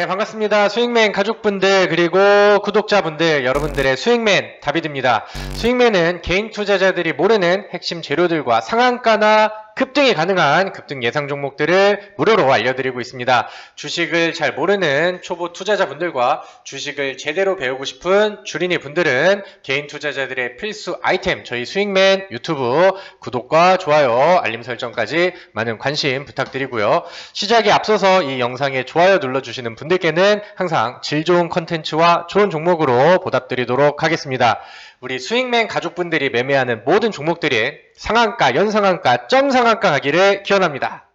네, 반갑습니다. 스윙맨 가족분들 그리고 구독자분들, 여러분들의 스윙맨 다비드입니다. 스윙맨은 개인 투자자들이 모르는 핵심 재료들과 상한가나 급등이 가능한 급등 예상 종목들을 무료로 알려드리고 있습니다. 주식을 잘 모르는 초보 투자자분들과 주식을 제대로 배우고 싶은 주린이 분들은 개인 투자자들의 필수 아이템, 저희 스윙맨 유튜브 구독과 좋아요, 알림 설정까지 많은 관심 부탁드리고요. 시작에 앞서서 이 영상에 좋아요 눌러주시는 분들께는 항상 질 좋은 컨텐츠와 좋은 종목으로 보답드리도록 하겠습니다. 우리 스윙맨 가족분들이 매매하는 모든 종목들이 상한가, 연상한가, 점상한가 가기를 기원합니다.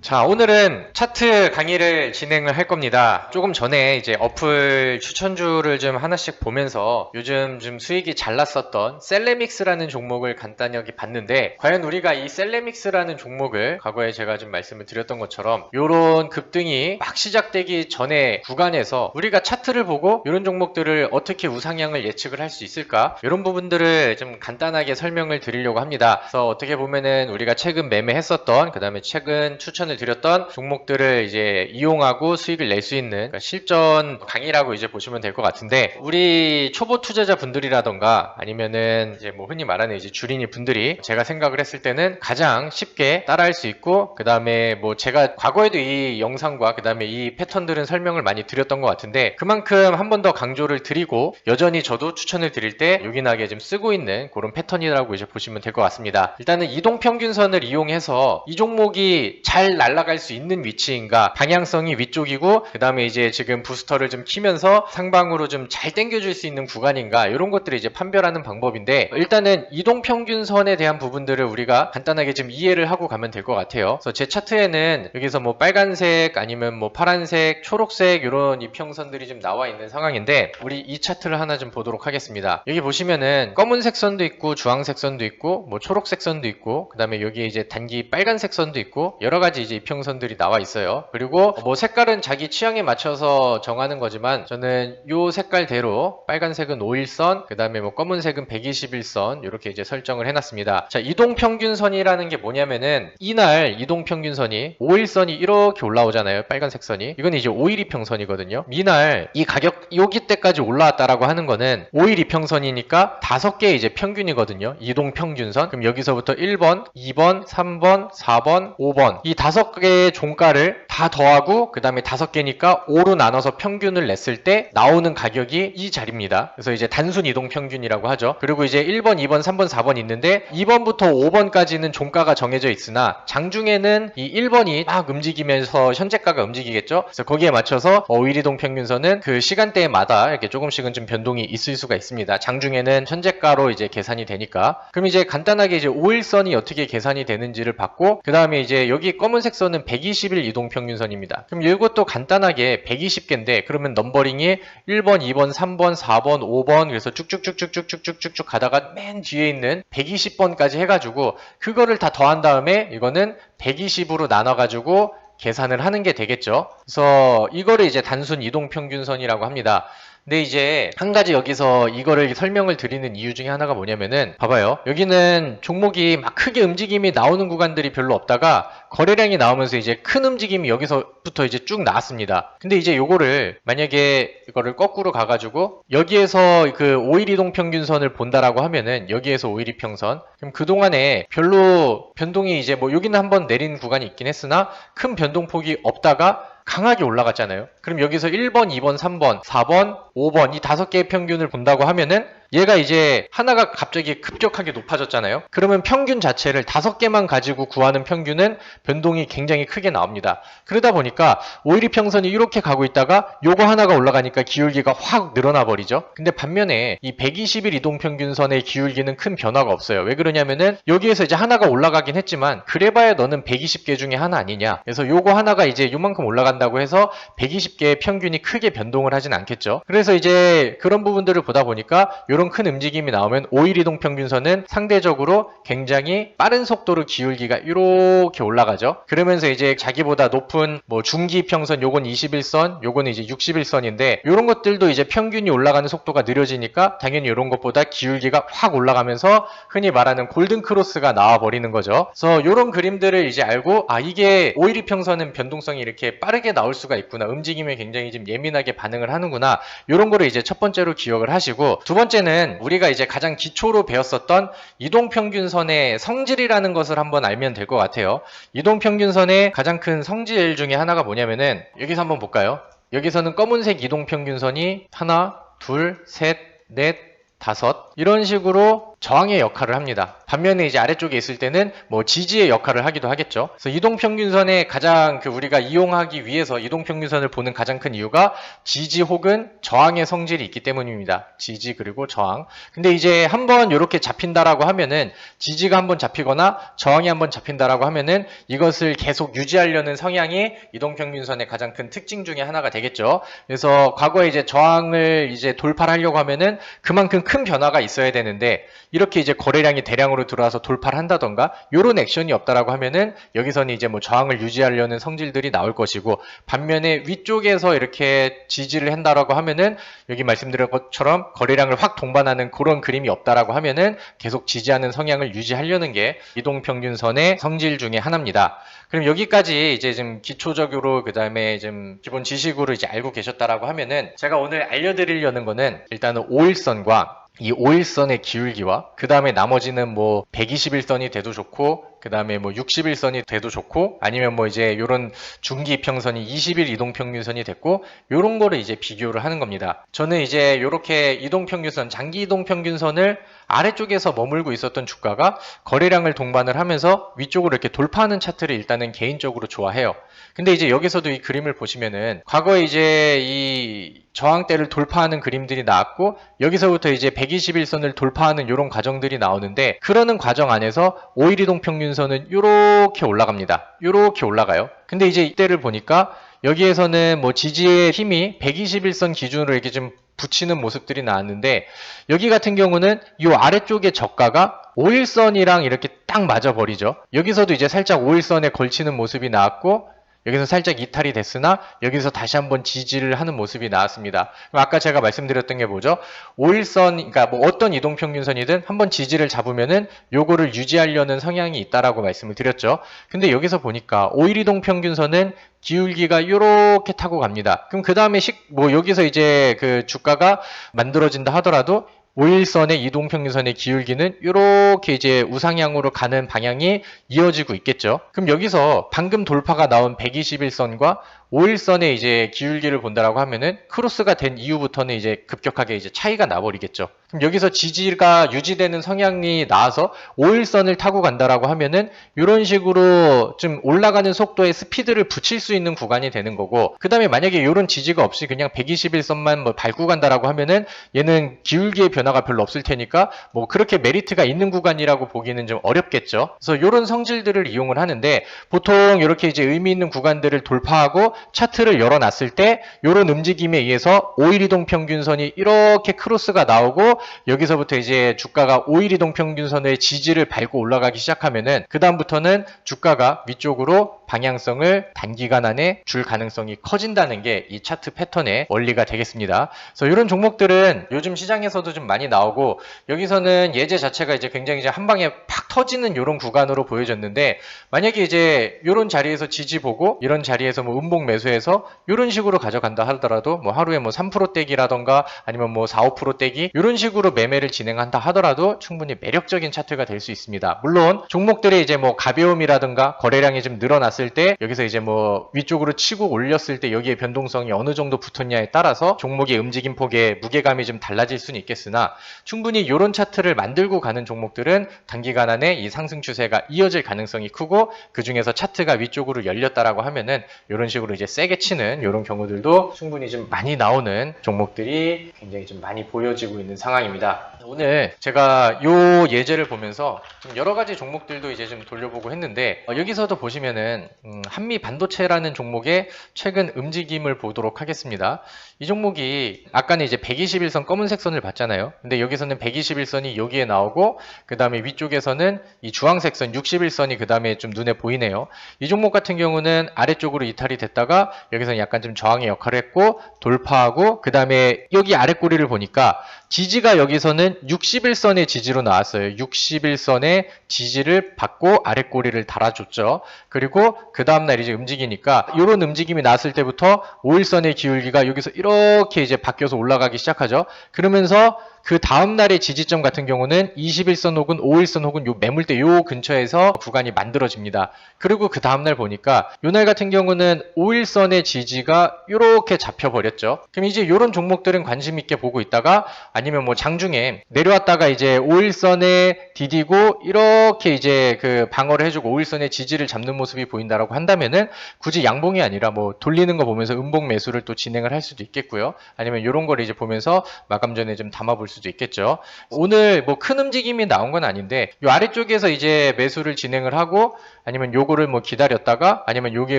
자, 오늘은 차트 강의를 진행을 할 겁니다. 조금 전에 이제 어플 추천주를 좀 하나씩 보면서 요즘 좀 수익이 잘 났었던 셀레믹스라는 종목을 간단히 봤는데, 과연 우리가 이 셀레믹스라는 종목을 과거에 제가 좀 말씀을 드렸던 것처럼 요런 급등이 막 시작되기 전에 구간에서 우리가 차트를 보고 이런 종목들을 어떻게 우상향을 예측을 할 수 있을까, 이런 부분들을 좀 간단하게 설명을 드리려고 합니다. 그래서 어떻게 보면은 우리가 최근 매매했었던, 그 다음에 최근 추천을 드렸던 종목들을 이제 이용하고 수익을 낼 수 있는, 그러니까 실전 강의라고 이제 보시면 될 것 같은데, 우리 초보 투자자 분들이라던가 아니면은 이제 뭐 흔히 말하는 이제 주린이 분들이 제가 생각을 했을 때는 가장 쉽게 따라할 수 있고, 그 다음에 뭐 제가 과거에도 이 영상과 그 다음에 이 패턴들은 설명을 많이 드렸던 것 같은데, 그만큼 한 번 더 강조를 드리고 여전히 저도 추천을 드릴 때 요긴하게 좀 쓰고 있는 그런 패턴이라고 이제 보시면 될 것 같습니다. 일단은 이동평균선을 이용해서 이 종목이 잘 날아갈 수 있는 위치인가, 방향성이 위쪽이고 그 다음에 이제 지금 부스터를 좀 키면서 상방으로 좀 잘 당겨줄 수 있는 구간인가, 이런 것들을 이제 판별하는 방법인데, 일단은 이동평균선에 대한 부분들을 우리가 간단하게 좀 이해를 하고 가면 될 것 같아요. 그래서 제 차트에는 여기서 뭐 빨간색 아니면 뭐 파란색, 초록색 이런 이평선들이 좀 나와 있는 상황인데, 우리 이 차트를 하나 좀 보도록 하겠습니다. 여기 보시면은 검은색 선도 있고 주황색 선도 있고 뭐 초록색 선도 있고, 그 다음에 여기에 이제 단기 빨간색 선도 있고 여러 가지 이제 이평선들이 나와 있어요. 그리고 뭐 색깔은 자기 취향에 맞춰서 정하는 거지만, 저는 요 색깔대로 빨간색은 5일선, 그 다음에 뭐 검은색은 121선 이렇게 이제 설정을 해놨습니다. 자, 이동평균선이라는 게 뭐냐면은, 이날 이동평균선이 5일선이 이렇게 올라오잖아요. 빨간색 선이. 이건 이제 5일 이평선이거든요. 이날 이 가격 여기 때까지 올라왔다라고 하는 거는 5일 이평선이니까 5개의 이제 평균이거든요. 이동평균선. 그럼 여기서부터 1번, 2번, 3번, 4번, 5번 이 5개의 종가를 다 더하고 그 다음에 5개니까 5로 나눠서 평균을 냈을 때 나오는 가격이 이 자리입니다. 그래서 이제 단순 이동평균이라고 하죠. 그리고 이제 1번, 2번, 3번, 4번 있는데 2번부터 5번까지는 종가가 정해져 있으나 장중에는 이 1번이 막 움직이면서 현재가가 움직이겠죠. 그래서 거기에 맞춰서 5일 이동평균선은 그 시간대마다 이렇게 조금씩은 좀 변동이 있을 수가 있습니다. 장중에는 현재가로 이제 계산이 되니까. 그럼 이제 간단하게 이제 5일선이 어떻게 계산이 되는지를 봤고, 그 다음에 이제 여기 검은색 선은 120일 이동평균선입니다. 그럼 이것도 간단하게 120개인데, 그러면 넘버링이 1번, 2번, 3번, 4번, 5번 그래서 쭉쭉쭉쭉쭉쭉쭉쭉 가다가 맨 뒤에 있는 120번까지 해가지고 그거를 다 더한 다음에 이거는 120으로 나눠가지고 계산을 하는 게 되겠죠. 그래서 이거를 이제 단순 이동평균선이라고 합니다. 근데 이제 한 가지 여기서 이거를 설명을 드리는 이유 중에 하나가 뭐냐면은, 봐봐요. 여기는 종목이 막 크게 움직임이 나오는 구간들이 별로 없다가 거래량이 나오면서 이제 큰 움직임이 여기서부터 이제 쭉 나왔습니다. 근데 이제 요거를 만약에 이거를 거꾸로 가가지고 여기에서 그 5일 이동평균선을 본다라고 하면은, 여기에서 5일 이평선, 그럼 그동안에 별로 변동이 이제 뭐 여기는 한번 내린 구간이 있긴 했으나 큰 변동폭이 없다가 강하게 올라갔잖아요. 그럼 여기서 1번, 2번, 3번, 4번, 5번 이 5개의 평균을 본다고 하면은 얘가 이제 하나가 갑자기 급격하게 높아졌잖아요. 그러면 평균 자체를 5개만 가지고 구하는 평균은 변동이 굉장히 크게 나옵니다. 그러다 보니까 5일 이평선이 이렇게 가고 있다가 요거 하나가 올라가니까 기울기가 확 늘어나 버리죠. 근데 반면에 이 120일 이동평균선의 기울기는 큰 변화가 없어요. 왜 그러냐면은 여기에서 이제 하나가 올라가긴 했지만 그래봐야 너는 120개 중에 하나 아니냐. 그래서 요거 하나가 이제 요만큼 올라간다고 해서 120개의 평균이 크게 변동을 하진 않겠죠. 그래서 이제 그런 부분들을 보다 보니까 이런 큰 움직임이 나오면 5일 이동 평균선은 상대적으로 굉장히 빠른 속도로 기울기가 이렇게 올라가죠. 그러면서 이제 자기보다 높은 뭐 중기 평선 요건 21선, 요거는 이제 61선인데 이런 것들도 이제 평균이 올라가는 속도가 느려지니까 당연히 이런 것보다 기울기가 확 올라가면서 흔히 말하는 골든 크로스가 나와 버리는 거죠. 그래서 이런 그림들을 이제 알고 이게 5일 이평선은 변동성이 이렇게 빠르게 나올 수가 있구나. 움직임에 굉장히 좀 예민하게 반응을 하는구나. 이런 거를 이제 첫 번째로 기억을 하시고, 두 번째는 우리가 이제 가장 기초로 배웠었던 이동평균선의 성질이라는 것을 한번 알면 될 것 같아요. 이동평균선의 가장 큰 성질 중에 하나가 뭐냐면은 여기서 한번 볼까요? 여기서는 검은색 이동평균선이 하나, 둘, 셋, 넷, 다섯 이런 식으로 저항의 역할을 합니다. 반면에 이제 아래쪽에 있을 때는 뭐 지지의 역할을 하기도 하겠죠. 그래서 이동평균선의 가장 우리가 이용하기 위해서 이동평균선을 보는 가장 큰 이유가 지지 혹은 저항의 성질이 있기 때문입니다. 지지 그리고 저항. 근데 이제 한번 이렇게 잡힌다라고 하면은 지지가 한번 잡히거나 저항이 한번 잡힌다라고 하면은 이것을 계속 유지하려는 성향이 이동평균선의 가장 큰 특징 중에 하나가 되겠죠. 그래서 과거에 이제 저항을 이제 돌파를 하려고 하면은 그만큼 큰 변화가 있어야 되는데 이렇게 이제 거래량이 대량으로 들어와서 돌파를 한다던가 이런 액션이 없다라고 하면은 여기서는 이제 뭐 저항을 유지하려는 성질들이 나올 것이고, 반면에 위쪽에서 이렇게 지지를 한다라고 하면은 여기 말씀드린 것처럼 거래량을 확 동반하는 그런 그림이 없다라고 하면은 계속 지지하는 성향을 유지하려는 게 이동평균선의 성질 중에 하나입니다. 그럼 여기까지 이제 좀 기초적으로 그 다음에 좀 기본 지식으로 이제 알고 계셨다라고 하면은 제가 오늘 알려드리려는 거는 일단은 5일선과 이 5일선의 기울기와 그 다음에 나머지는 뭐 121선이 돼도 좋고 그 다음에 뭐 61선이 돼도 좋고 아니면 뭐 이제 요런 중기 이평선이 20일 이동평균선이 됐고 요런 거를 이제 비교를 하는 겁니다. 저는 이제 요렇게 이동평균선, 장기 이동평균선을 아래쪽에서 머물고 있었던 주가가 거래량을 동반을 하면서 위쪽으로 이렇게 돌파하는 차트를 일단은 개인적으로 좋아해요. 근데 이제 여기서도 이 그림을 보시면은 과거에 이제 이 저항대를 돌파하는 그림들이 나왔고 여기서부터 이제 121선을 돌파하는 이런 과정들이 나오는데, 그러는 과정 안에서 5일 이동평균선은 이렇게 올라갑니다. 이렇게 올라가요. 근데 이제 이때를 보니까 여기에서는 뭐 지지의 힘이 121선 기준으로 이렇게 좀 붙이는 모습들이 나왔는데, 여기 같은 경우는 이 아래쪽의 저가가 5일선이랑 이렇게 딱 맞아버리죠. 여기서도 이제 살짝 5일선에 걸치는 모습이 나왔고 여기서 살짝 이탈이 됐으나 여기서 다시 한번 지지를 하는 모습이 나왔습니다. 그럼 아까 제가 말씀드렸던 게 뭐죠? 5일선, 그러니까 뭐 어떤 이동평균선이든 한번 지지를 잡으면은 요거를 유지하려는 성향이 있다라고 말씀을 드렸죠. 근데 여기서 보니까 5일 이동평균선은 기울기가 이렇게 타고 갑니다. 그럼 그 다음에 뭐 여기서 이제 그 주가가 만들어진다 하더라도 5일선의 이동평균선의 기울기는 이렇게 이제 우상향으로 가는 방향이 이어지고 있겠죠. 그럼 여기서 방금 돌파가 나온 121선과 5일선의 이제 기울기를 본다라고 하면은 크로스가 된 이후부터는 이제 급격하게 이제 차이가 나버리겠죠. 그럼 여기서 지지가 유지되는 성향이 나와서 5일선을 타고 간다라고 하면은 이런 식으로 좀 올라가는 속도의 스피드를 붙일 수 있는 구간이 되는 거고, 그 다음에 만약에 이런 지지가 없이 그냥 121선만 뭐 밟고 간다라고 하면은 얘는 기울기의 변화가 별로 없을 테니까 뭐 그렇게 메리트가 있는 구간이라고 보기는 좀 어렵겠죠. 그래서 이런 성질들을 이용을 하는데, 보통 이렇게 이제 의미 있는 구간들을 돌파하고 차트를 열어놨을 때 이런 움직임에 의해서 5일 이동평균선이 이렇게 크로스가 나오고 여기서부터 이제 주가가 5일 이동평균선의 지지를 밟고 올라가기 시작하면은 그 다음부터는 주가가 위쪽으로 방향성을 단기간 안에 줄 가능성이 커진다는 게 이 차트 패턴의 원리가 되겠습니다. 그래서 이런 종목들은 요즘 시장에서도 좀 많이 나오고, 여기서는 예제 자체가 이제 굉장히 이제 한 방에 팍 터지는 이런 구간으로 보여졌는데, 만약에 이제 이런 자리에서 지지 보고 이런 자리에서 뭐 음봉 매수해서 이런 식으로 가져간다 하더라도 뭐 하루에 뭐 3% 떼기라던가 아니면 뭐 4, 5% 떼기 이런 식으로 매매를 진행한다 하더라도 충분히 매력적인 차트가 될 수 있습니다. 물론 종목들의 이제 뭐 가벼움이라든가 거래량이 좀 늘어났을 때 여기서 이제 뭐 위쪽으로 치고 올렸을 때 여기에 변동성이 어느 정도 붙었냐에 따라서 종목의 움직임 폭의 무게감이 좀 달라질 수는 있겠으나, 충분히 이런 차트를 만들고 가는 종목들은 단기간 안에 이 상승 추세가 이어질 가능성이 크고, 그 중에서 차트가 위쪽으로 열렸다라고 하면은 이런 식으로 이제 세게 치는 이런 경우들도 충분히 좀 많이 나오는 종목들이 굉장히 좀 많이 보여지고 있는 상황입니다. 이강입니다. 오늘 제가 요 예제를 보면서 좀 여러 가지 종목들도 이제 좀 돌려보고 했는데 여기서도 보시면은 한미 반도체라는 종목의 최근 움직임을 보도록 하겠습니다. 이 종목이 아까는 이제 121선 검은색 선을 봤잖아요. 근데 여기서는 121선이 여기에 나오고 그 다음에 위쪽에서는 이 주황색 선 61선이 그 다음에 좀 눈에 보이네요. 이 종목 같은 경우는 아래쪽으로 이탈이 됐다가 여기서는 약간 좀 저항의 역할을 했고 돌파하고 그 다음에 여기 아래 꼬리를 보니까 지지가 여기서는 61선의 지지로 나왔어요. 61선의 지지를 받고 아래 꼬리를 달아줬죠. 그리고 그 다음날 이제 움직이니까 이런 움직임이 나왔을 때부터 5일선의 기울기가 여기서 이렇게 이제 바뀌어서 올라가기 시작하죠. 그러면서 그 다음날의 지지점 같은 경우는 21선 혹은 5일선 혹은 요 매물대 요 근처에서 구간이 만들어집니다. 그리고 그 다음날 보니까 요날 같은 경우는 5일선의 지지가 이렇게 잡혀버렸죠. 그럼 이제 요런 종목들은 관심 있게 보고 있다가 아니면 뭐 장중에 내려왔다가 이제 5일선에 디디고 이렇게 이제 그 방어를 해주고 5일선의 지지를 잡는 모습이 보인다라고 한다면은 굳이 양봉이 아니라 뭐 돌리는 거 보면서 음봉 매수를 또 진행을 할 수도 있겠고요. 아니면 요런 걸 이제 보면서 마감 전에 좀 담아볼 수도 있겠죠. 오늘 뭐 큰 움직임이 나온 건 아닌데 요 아래쪽에서 이제 매수를 진행을 하고 아니면 요거를 뭐 기다렸다가 아니면 요게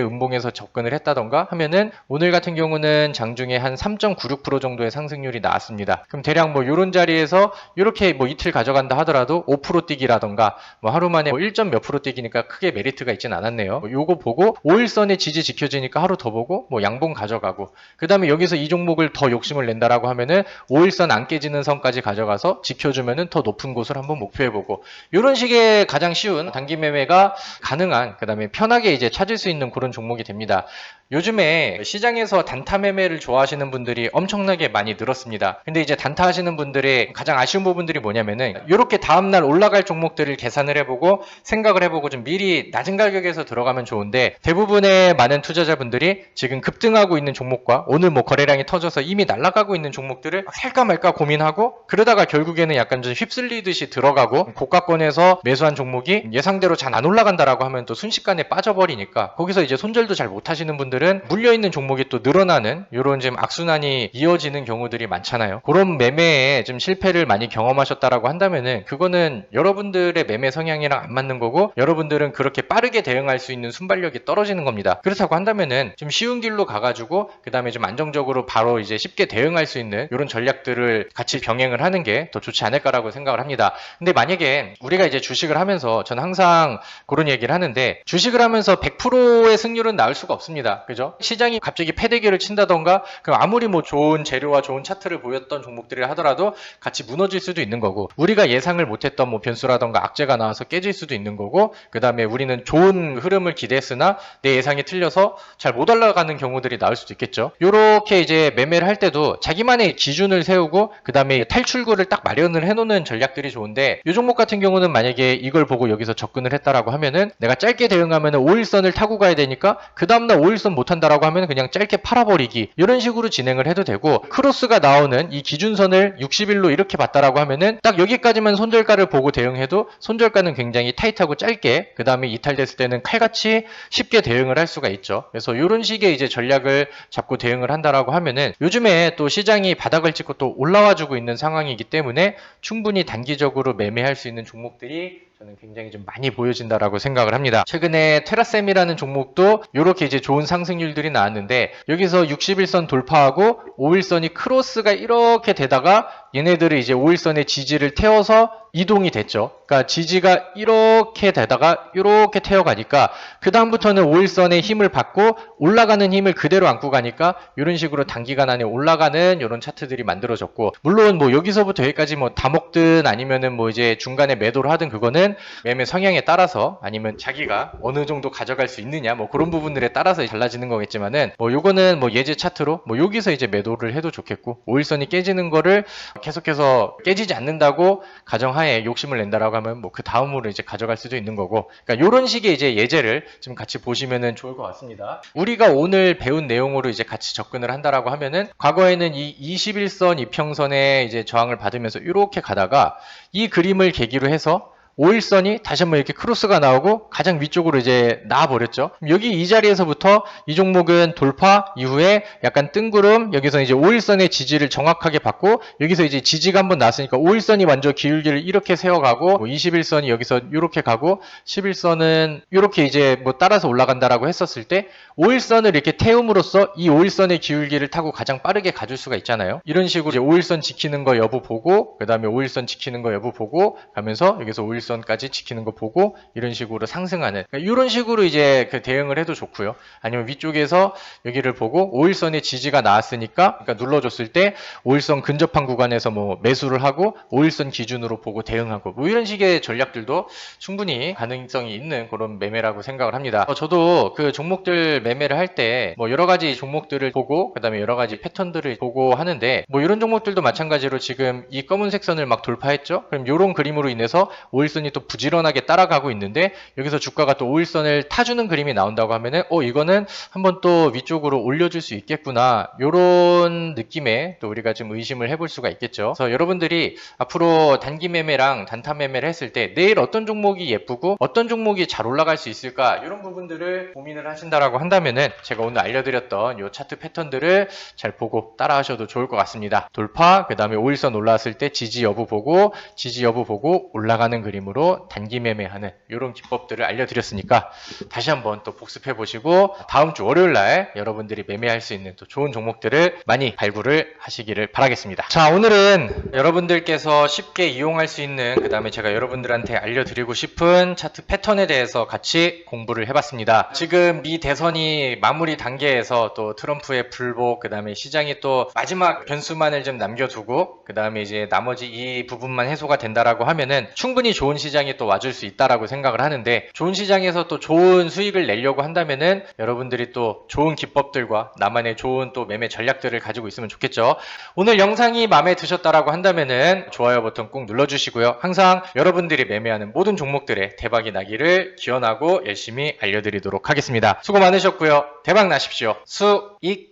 음봉에서 접근을 했다던가 하면은 오늘 같은 경우는 장중에 한 3.96% 정도의 상승률이 나왔습니다. 그럼 대략 뭐 요런 자리에서 이렇게 뭐 이틀 가져간다 하더라도 5% 뛰기라던가 뭐 하루 만에 뭐 1점 몇 프로 뛰기니까 크게 메리트가 있진 않았네요. 뭐 요거 보고 5일선의 지지 지켜지니까 하루 더 보고 뭐 양봉 가져가고 그 다음에 여기서 이 종목을 더 욕심을 낸다라고 하면은 5일선 안 깨지는 선까지 가져가서 지켜주면은 더 높은 곳을 한번 목표해보고 이런 식의 가장 쉬운 단기 매매가 가능한 그 다음에 편하게 이제 찾을 수 있는 그런 종목이 됩니다. 요즘에 시장에서 단타 매매를 좋아하시는 분들이 엄청나게 많이 늘었습니다. 근데 이제 단타 하시는 분들의 가장 아쉬운 부분들이 뭐냐면은 이렇게 다음날 올라갈 종목들을 계산을 해보고 생각을 해보고 좀 미리 낮은 가격에서 들어가면 좋은데 대부분의 많은 투자자분들이 지금 급등하고 있는 종목과 오늘 뭐 거래량이 터져서 이미 날아가고 있는 종목들을 살까 말까 고민하고 그러다가 결국에는 약간 좀 휩쓸리듯이 들어가고 고가권에서 매수한 종목이 예상대로 잘 안 올라간다라고 하면 또 순식간에 빠져버리니까 거기서 이제 손절도 잘 못하시는 분들은 물려있는 종목이 또 늘어나는 이런 지금 악순환이 이어지는 경우들이 많잖아요. 그런 매매에 좀 실패를 많이 경험하셨다라고 한다면은 그거는 여러분들의 매매 성향이랑 안 맞는 거고 여러분들은 그렇게 빠르게 대응할 수 있는 순발력이 떨어지는 겁니다. 그렇다고 한다면은 좀 쉬운 길로 가가지고 그 다음에 좀 안정적으로 바로 이제 쉽게 대응할 수 있는 이런 전략들을 같이 병행을 하는 게 더 좋지 않을까라고 생각을 합니다. 근데 만약에 우리가 이제 주식을 하면서 저는 항상 그런 얘기를 하는데 주식을 하면서 100%의 승률은 나올 수가 없습니다. 그죠? 시장이 갑자기 패대기를 친다던가 그럼 아무리 뭐 좋은 재료와 좋은 차트를 보였던 종목들을 하더라도 같이 무너질 수도 있는 거고 우리가 예상을 못했던 뭐 변수라던가 악재가 나와서 깨질 수도 있는 거고 그 다음에 우리는 좋은 흐름을 기대했으나 내 예상이 틀려서 잘 못 올라가는 경우들이 나올 수도 있겠죠. 요렇게 이제 매매를 할 때도 자기만의 기준을 세우고 그 다음에 탈출구를 딱 마련을 해놓는 전략들이 좋은데 이 종목 같은 경우는 만약에 이걸 보고 여기서 접근을 했다라고 하면은 내가 짧게 대응하면은 5일선을 타고 가야 되니까 그 다음날 5일선 못한다라고 하면 그냥 짧게 팔아버리기 이런 식으로 진행을 해도 되고 크로스가 나오는 이 기준선을 60일로 이렇게 봤다라고 하면은 딱 여기까지만 손절가를 보고 대응해도 손절가는 굉장히 타이트하고 짧게 그 다음에 이탈됐을 때는 칼같이 쉽게 대응을 할 수가 있죠. 그래서 이런 식의 이제 전략을 잡고 대응을 한다라고 하면은 요즘에 또 시장이 바닥을 찍고 또 올라와주고 있는 상황이기 때문에 충분히 단기적으로 매매할 수 있는 종목들이 저는 굉장히 좀 많이 보여진다라고 생각을 합니다. 최근에 테라셈이라는 종목도 이렇게 이제 좋은 상승률들이 나왔는데 여기서 61선 돌파하고 5일선이 크로스가 이렇게 되다가 얘네들이 이제 5일선의 지지를 태워서 이동이 됐죠. 그러니까 지지가 이렇게 되다가 이렇게 태워가니까 그 다음부터는 5일선의 힘을 받고 올라가는 힘을 그대로 안고 가니까 이런 식으로 단기간 안에 올라가는 이런 차트들이 만들어졌고 물론 뭐 여기서부터 여기까지 뭐 다 먹든 아니면은 뭐 이제 중간에 매도를 하든 그거는 매매 성향에 따라서 아니면 자기가 어느 정도 가져갈 수 있느냐 뭐 그런 부분들에 따라서 달라지는 거겠지만은 뭐 요거는 뭐 예제 차트로 뭐 여기서 이제 매도를 해도 좋겠고 5일선이 깨지는 거를 계속해서 깨지지 않는다고 가정하에 욕심을 낸다라고 하면 뭐 그 다음으로 이제 가져갈 수도 있는 거고 그러니까 요런 식의 이제 예제를 좀 같이 보시면은 좋을 것 같습니다. 우리가 오늘 배운 내용으로 이제 같이 접근을 한다라고 하면은 과거에는 이 21선 이평선에 이제 저항을 받으면서 이렇게 가다가 이 그림을 계기로 해서 5일선이 다시 한번 이렇게 크로스가 나오고 가장 위쪽으로 이제 나와버렸죠. 여기 이 자리에서부터 이 종목은 돌파 이후에 약간 뜬구름, 여기서 이제 5일선의 지지를 정확하게 받고, 여기서 이제 지지가 한번 났으니까 5일선이 먼저 기울기를 이렇게 세워가고, 21선이 여기서 이렇게 가고, 11선은 이렇게 이제 뭐 따라서 올라간다라고 했었을 때 5일선을 이렇게 태움으로써 이 5일선의 기울기를 타고 가장 빠르게 가줄 수가 있잖아요. 이런 식으로 이제 5일선 지키는 거 여부 보고, 그 다음에 5일선 지키는 거 여부 보고 가면서 여기서 5일선까지 지키는 거 보고, 이런 식으로 상승하는, 그러니까 이런 식으로 이제 그 대응을 해도 좋고요. 아니면 위쪽에서 여기를 보고 5일선의 지지가 나왔으니까, 그러니까 눌러줬을 때 5일선 근접한 구간에서 뭐 매수를 하고 5일선 기준으로 보고 대응하고, 뭐 이런 식의 전략들도 충분히 가능성이 있는 그런 매매라고 생각을 합니다. 저도 그 종목들 매매를 할 때 뭐 여러 가지 종목들을 보고, 그 다음에 여러 가지 패턴들을 보고 하는데, 뭐 이런 종목들도 마찬가지로 지금 이 검은색 선을 막 돌파했죠. 그럼 이런 그림으로 인해서 5일선이 또 부지런하게 따라가고 있는데, 여기서 주가가 또 5일선을 타주는 그림이 나온다고 하면은 이거는 한번 또 위쪽으로 올려줄 수 있겠구나, 요런 느낌에 또 우리가 좀 의심을 해볼 수가 있겠죠. 그래서 여러분들이 앞으로 단기 매매랑 단타 매매를 했을 때 내일 어떤 종목이 예쁘고 어떤 종목이 잘 올라갈 수 있을까, 이런 부분들을 고민을 하신다라고 한다면은 제가 오늘 알려드렸던 요 차트 패턴들을 잘 보고 따라하셔도 좋을 것 같습니다. 돌파, 그 다음에 5일선 올라왔을 때 지지 여부 보고, 지지 여부 보고 올라가는 그림으로 단기 매매하는 이런 기법들을 알려드렸으니까 다시 한번 또 복습해 보시고, 다음 주 월요일날 여러분들이 매매할 수 있는 또 좋은 종목들을 많이 발굴을 하시기를 바라겠습니다. 자, 오늘은 여러분들께서 쉽게 이용할 수 있는, 그 다음에 제가 여러분들한테 알려드리고 싶은 차트 패턴에 대해서 같이 공부를 해봤습니다. 지금 미 대선이 마무리 단계에서 또 트럼프의 불복, 그 다음에 시장이 또 마지막 변수만을 좀 남겨두고, 그 다음에 이제 나머지 이 부분만 해소가 된다라고 하면은 충분히 좋은 시장이 또 와줄 수 있다라고 생각을 하는데, 좋은 시장에서 또 좋은 수익을 내려고 한다면은 여러분들이 또 좋은 기법들과 나만의 좋은 또 매매 전략들을 가지고 있으면 좋겠죠. 오늘 영상이 마음에 드셨다라고 한다면은 좋아요 버튼 꼭 눌러주시고요. 항상 여러분들이 매매하는 모든 종목들의 대박이 나기를 기원하고 열심히 알려드리도록 하겠습니다. 수고 많으셨고요. 대박 나십시오. 수익